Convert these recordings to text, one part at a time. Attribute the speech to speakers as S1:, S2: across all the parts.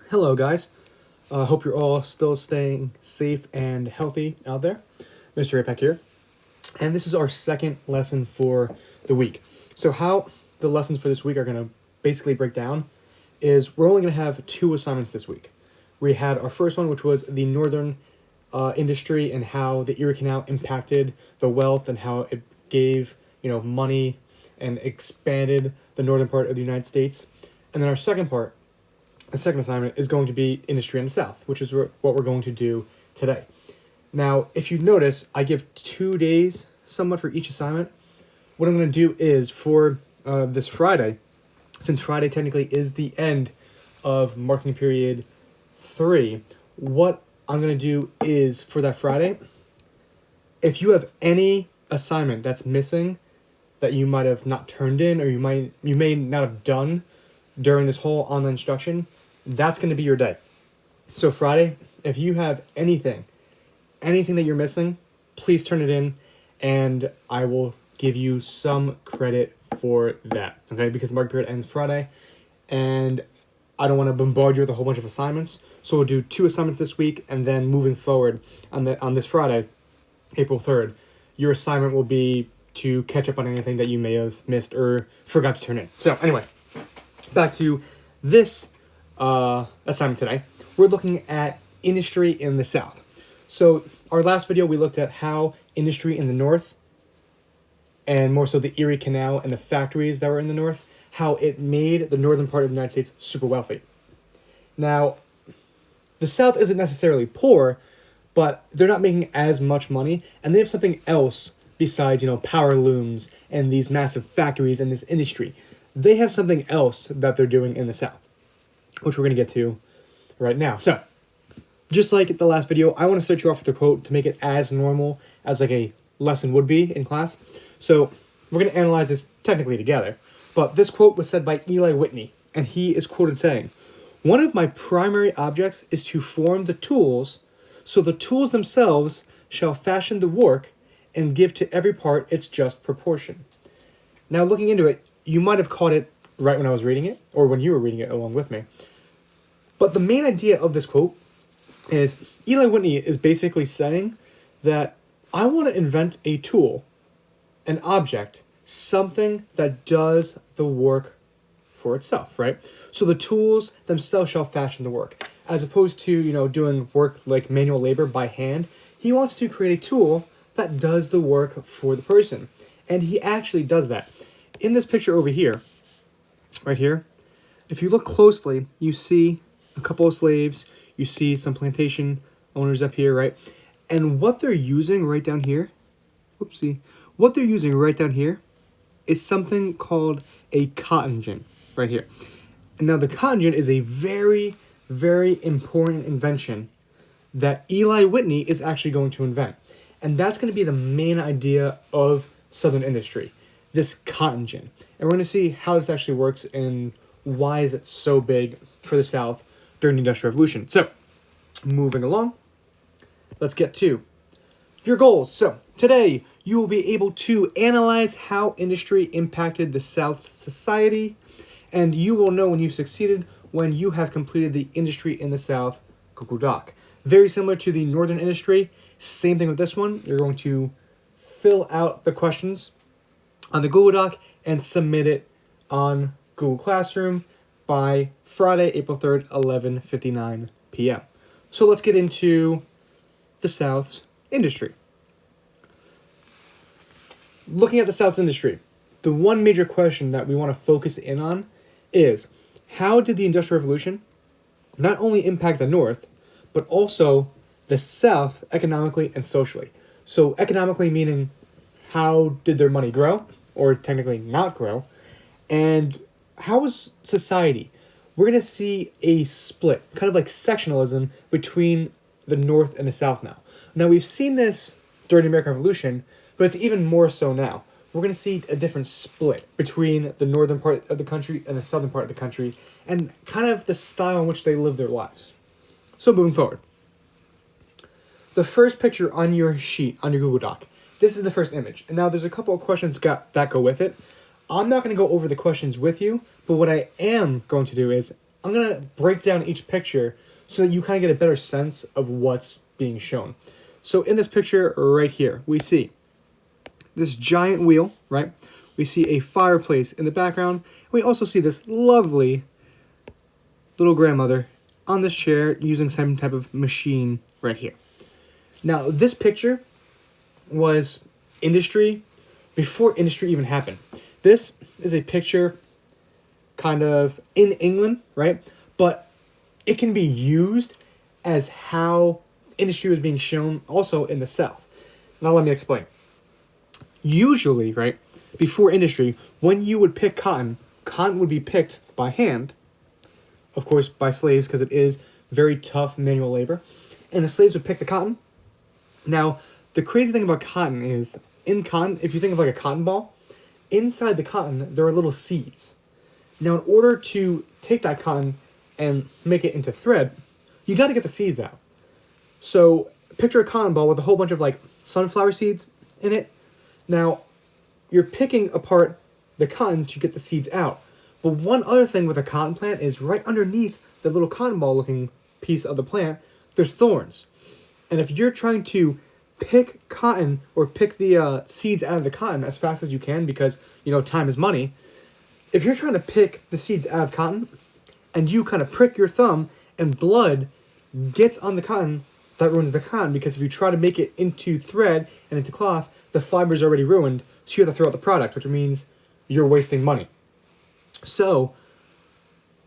S1: Hello, guys. Hope you're all still staying safe and healthy out there. Mr. Apex here. And this is our second lesson for the week. So how the lessons for this week are going to basically break down is we're only going to have two assignments this week. We had our first one, which was the northern industry and how the Erie Canal impacted the wealth and how it gave, money and expanded the northern part of the United States. And then our second part, the second assignment, is going to be industry in the South, which is what we're going to do today. Now, if you notice, I give 2 days somewhat for each assignment. What I'm going to do is for this Friday, since Friday technically is the end of marking period 3, what I'm going to do is for that Friday, if you have any assignment that's missing that you might have not turned in or you may not have done during this whole online instruction, that's going to be your day. So Friday, if you have anything that you're missing, please turn it in and I will give you some credit for that, okay? Because the market period ends Friday and I don't want to bombard you with a whole bunch of assignments. So we'll do 2 assignments this week, and then moving forward on this Friday, April 3rd, your assignment will be to catch up on anything that you may have missed or forgot to turn in. So anyway, back to this assignment today. We're looking at industry in the South. So our last video, we looked at how industry in the North, and more so the Erie Canal and the factories that were in the North, how it made the northern part of the United States super wealthy. Now, the South isn't necessarily poor, but they're not making as much money, and they have something else besides, power looms and these massive factories and this industry. They have something else that they're doing in the South, which we're going to get to right now. So, just like the last video, I want to start you off with a quote to make it as normal as like a lesson would be in class. So, we're going to analyze this technically together. But this quote was said by Eli Whitney, and he is quoted saying, "One of my primary objects is to form the tools, so the tools themselves shall fashion the work and give to every part its just proportion." Now, looking into it, you might have caught it right when I was reading it, or when you were reading it along with me. But the main idea of this quote is Eli Whitney is basically saying that I want to invent a tool, an object, something that does the work for itself, right? So the tools themselves shall fashion the work. As opposed to, doing work like manual labor by hand, he wants to create a tool that does the work for the person. And he actually does that. In this picture over here, right here, if you look closely, you see a couple of slaves, you see some plantation owners up here, right? And what they're using right down here, what they're using right down here is something called a cotton gin, right here. And now the cotton gin is a very, very important invention that Eli Whitney is actually going to invent. And that's going to be the main idea of Southern industry, this cotton gin. And we're going to see how this actually works and why is it so big for the South during the Industrial Revolution. So, moving along, let's get to your goals. So, today you will be able to analyze how industry impacted the South's society, and you will know when you've succeeded when you have completed the Industry in the South Google Doc. Very similar to the Northern industry, same thing with this one. You're going to fill out the questions on the Google Doc and submit it on Google Classroom by Friday, April 3rd, 11:59 p.m. So let's get into the South's industry. Looking at the South's industry, the one major question that we want to focus in on is how did the Industrial Revolution not only impact the North, but also the South economically and socially? So economically meaning how did their money grow, or technically not grow, and how was society? We're going to see a split, kind of like sectionalism between the North and the South now. Now, we've seen this during the American Revolution, but it's even more so now. We're going to see a different split between the northern part of the country and the southern part of the country, and kind of the style in which they live their lives. So moving forward. The first picture on your sheet, on your Google Doc, this is the first image. And now there's a couple of questions that go with it. I'm not going to go over the questions with you, but what I am going to do is I'm going to break down each picture so that you kind of get a better sense of what's being shown. So in this picture right here, we see this giant wheel, right? We see a fireplace in the background. We also see this lovely little grandmother on this chair using some type of machine right here. Now, this picture was industry before industry even happened. This is a picture kind of in England, right? But it can be used as how industry was being shown also in the South. Now, let me explain. Usually, right, before industry, when you would pick cotton, cotton would be picked by hand, of course, by slaves, because it is very tough manual labor, and the slaves would pick the cotton. Now, the crazy thing about cotton is, in cotton, if you think of like a cotton ball, inside the cotton, there are little seeds. Now, in order to take that cotton and make it into thread, you got to get the seeds out. So, picture a cotton ball with a whole bunch of like sunflower seeds in it. Now, you're picking apart the cotton to get the seeds out. But one other thing with a cotton plant is right underneath the little cotton ball looking piece of the plant, there's thorns. And if you're trying to pick cotton or pick the seeds out of the cotton as fast as you can, because, you know, time is money, if you're trying to pick the seeds out of cotton and you kind of prick your thumb and blood gets on the cotton, that ruins the cotton, because if you try to make it into thread and into cloth, the fiber's already ruined, so you have to throw out the product, which means you're wasting money. So,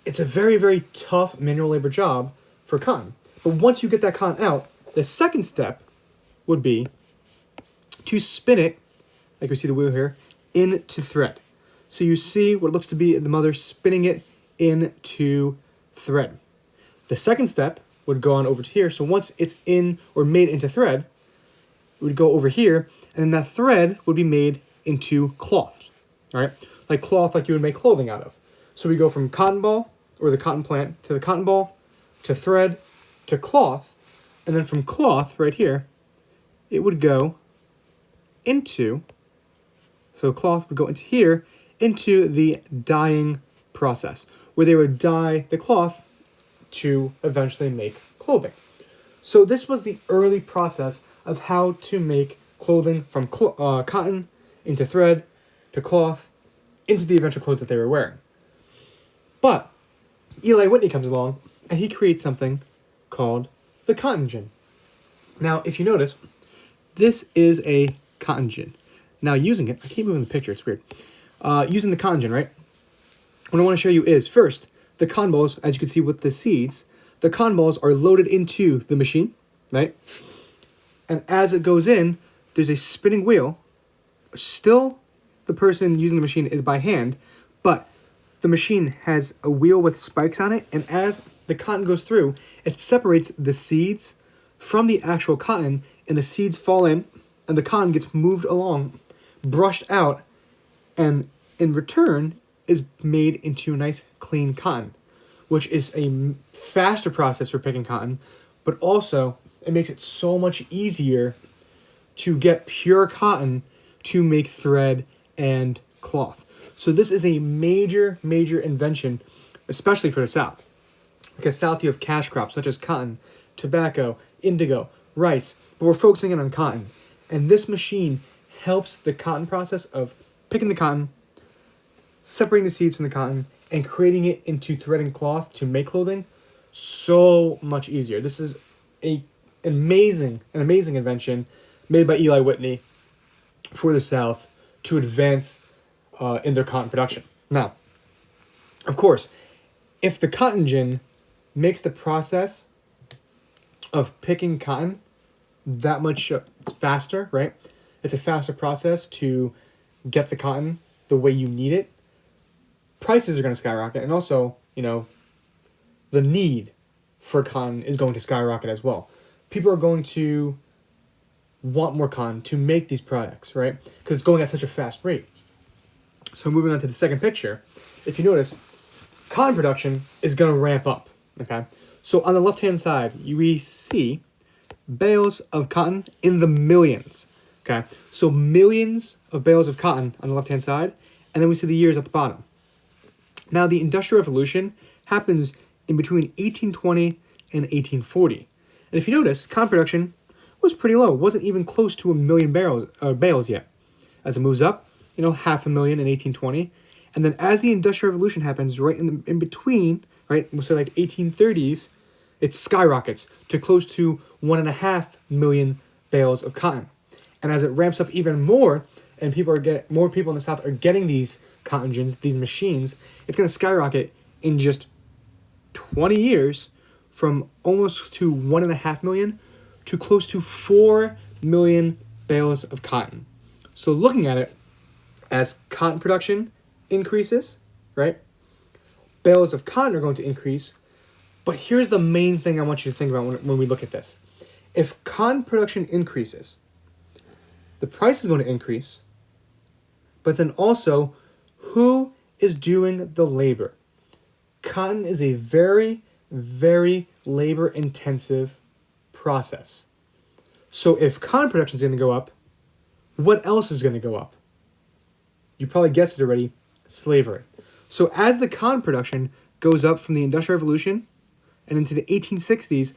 S1: it's a very, very tough manual labor job for cotton. But once you get that cotton out, the second step would be to spin it, like we see the wheel here, into thread. So you see what looks to be the mother spinning it into thread. The second step would go on over to here. So once it's in or made into thread, it would go over here, and then that thread would be made into cloth, all right? Like cloth like you would make clothing out of. So we go from cotton ball, or the cotton plant, to the cotton ball, to thread, to cloth, and then from cloth, right here, it would go into, so cloth would go into here, into the dyeing process, where they would dye the cloth to eventually make clothing. So this was the early process of how to make clothing from cotton into thread to cloth into the eventual clothes that they were wearing. But Eli Whitney comes along and he creates something called the cotton gin. Now, if you notice, this is a cotton gin. Now, using it, I keep moving the picture, it's weird. Using the cotton gin, right? What I want to show you is, first, the cotton balls, as you can see with the seeds, the cotton balls are loaded into the machine, right? And as it goes in, there's a spinning wheel. Still, the person using the machine is by hand, but the machine has a wheel with spikes on it, and as the cotton goes through, it separates the seeds from the actual cotton, and the seeds fall in, and the cotton gets moved along, brushed out, and in return is made into nice clean cotton, which is a faster process for picking cotton, but also it makes it so much easier to get pure cotton to make thread and cloth. So this is a major, major invention, especially for the South. Because South, you have cash crops such as cotton, tobacco, indigo, rice, but we're focusing in on cotton. And this machine helps the cotton process of picking the cotton, separating the seeds from the cotton, and creating it into thread and cloth to make clothing so much easier. This is an amazing invention made by Eli Whitney for the South to advance in their cotton production. Now, of course, if the cotton gin makes the process of picking cotton that much faster, right? It's a faster process to get the cotton the way you need it. Prices are going to skyrocket, and also, you know, the need for cotton is going to skyrocket as well. People are going to want more cotton to make these products, right? Because it's going at such a fast rate. So moving on to the second picture, if you notice, cotton production is going to ramp up, okay? So on the left-hand side, we see bales of cotton in the millions, okay? So millions of bales of cotton on the left-hand side, and then we see the years at the bottom. Now, the Industrial Revolution happens in between 1820 and 1840. And if you notice, cotton production was pretty low. It wasn't even close to 1 million bales yet. As it moves up, 500,000 in 1820. And then as the Industrial Revolution happens, right in between, right, so like 1830s, it skyrockets to close to 1.5 million bales of cotton. And as it ramps up even more, and more people in the South are getting these cotton gins, these machines, it's going to skyrocket in just 20 years from almost to 1.5 million to close to 4 million bales of cotton. So looking at it, as cotton production increases, right, bales of cotton are going to increase. But here's the main thing I want you to think about when we look at this. If cotton production increases, the price is going to increase, but then also, who is doing the labor? Cotton is a very, very labor-intensive process. So if cotton production is going to go up, what else is going to go up? You probably guessed it already, slavery. So as the cotton production goes up from the Industrial Revolution and into the 1860s,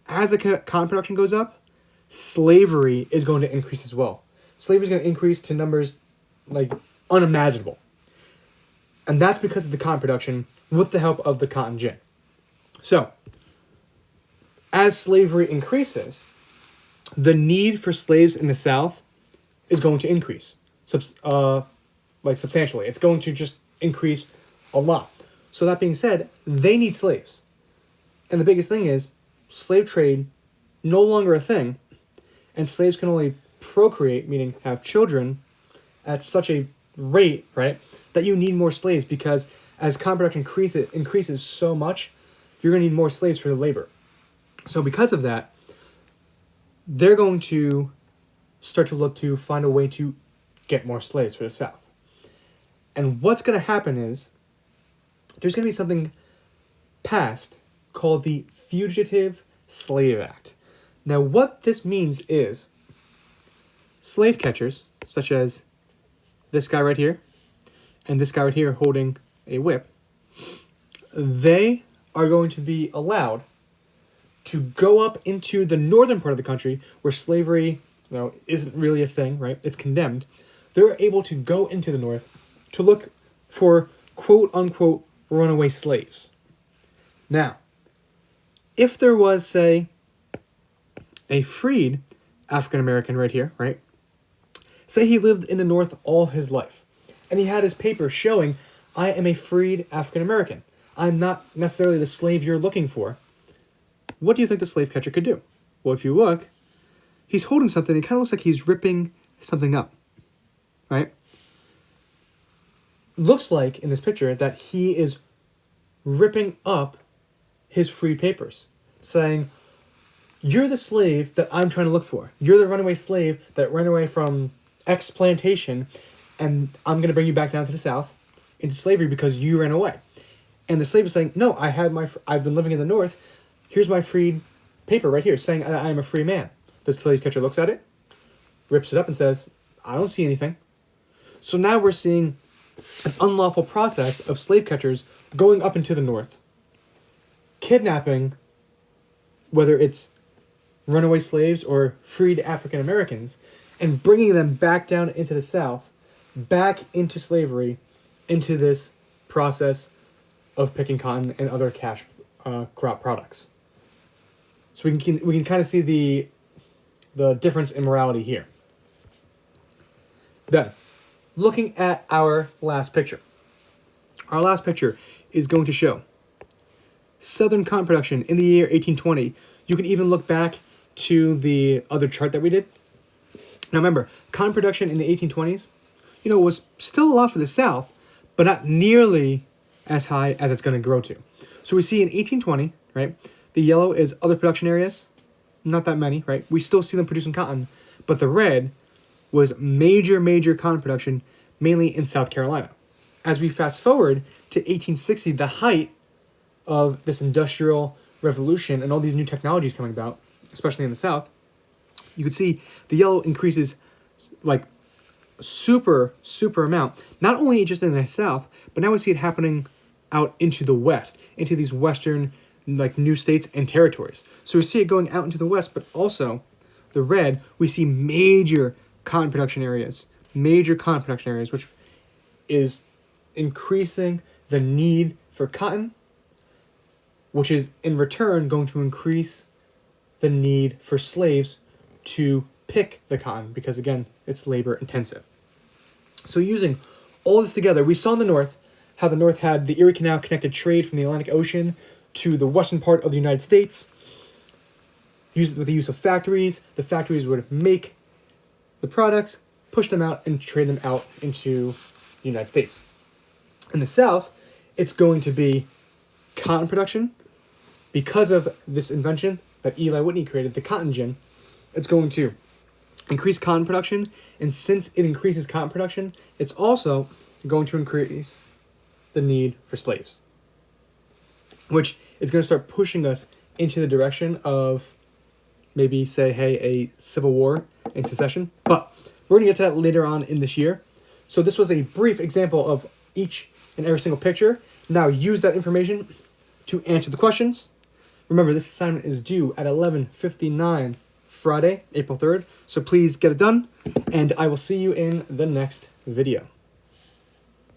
S1: as the cotton production goes up, slavery is going to increase as well. Slavery is going to increase to numbers like unimaginable. And that's because of the cotton production with the help of the cotton gin. So, as slavery increases, the need for slaves in the South is going to increase substantially. It's going to just increase a lot. So that being said, they need slaves. And the biggest thing is slave trade no longer a thing, and slaves can only procreate, meaning have children, at such a rate, right, that you need more slaves, because as cotton production increases so much, you're going to need more slaves for the labor. So because of that, they're going to start to look to find a way to get more slaves for the South. And what's going to happen is there's going to be something passed called the Fugitive Slave Act. Now, what this means is slave catchers, such as this guy right here and this guy right here holding a whip, they are going to be allowed to go up into the northern part of the country where slavery, isn't really a thing, right? It's condemned. They're able to go into the north to look for quote-unquote runaway slaves. Now, if there was, say, a freed African-American right here, right? Say he lived in the North all his life, and he had his paper showing, I am a freed African-American. I'm not necessarily the slave you're looking for. What do you think the slave catcher could do? Well, if you look, he's holding something. It kind of looks like he's ripping something up, right? Looks like, in this picture, that he is ripping up his freed papers, saying, you're the slave that I'm trying to look for. You're the runaway slave that ran away from X plantation, and I'm going to bring you back down to the South into slavery because you ran away. And the slave is saying, no, I've been living in the North. Here's my freed paper right here saying I am a free man. The slave catcher looks at it, rips it up, and says, I don't see anything. So now we're seeing an unlawful process of slave catchers going up into the North, kidnapping, whether it's runaway slaves or freed African Americans, and bringing them back down into the South, back into slavery, into this process of picking cotton and other cash crop products. So we can kind of see the difference in morality here. Then, looking at our last picture. Our last picture is going to show Southern cotton production in the year 1820. You can even look back to the other chart that we did. Now remember, cotton production in the 1820s, was still a lot for the South, but not nearly as high as it's going to grow to. So we see in 1820, right, the yellow is other production areas, not that many, right? We still see them producing cotton, but the red was major cotton production, mainly in South Carolina. As we fast forward to 1860, the height of this industrial revolution and all these new technologies coming about, especially in the South, you could see the yellow increases like super amount. Not only just in the South, but now we see it happening out into the west, into these western like new states and territories. So we see it going out into the west, but also the red, we see major cotton production areas, which is increasing the need for cotton, which is in return going to increase the need for slaves to pick the cotton, because again, it's labor intensive. So using all this together, we saw in the north how the north had the Erie Canal connected trade from the Atlantic Ocean to the western part of the United States. With the use of factories, the factories would make the products, push them out, and trade them out into the United States. In the south, it's going to be cotton production. Because of this invention that Eli Whitney created, the cotton gin, it's going to increase cotton production, and since it increases cotton production, it's also going to increase the need for slaves, which is going to start pushing us into the direction of maybe say, hey, a civil war and secession. But we're going to get to that later on in this year. So this was a brief example of each and every single picture. Now use that information to answer the questions. Remember, this assignment is due at 11:59 Friday, April 3rd. So please get it done, and I will see you in the next video.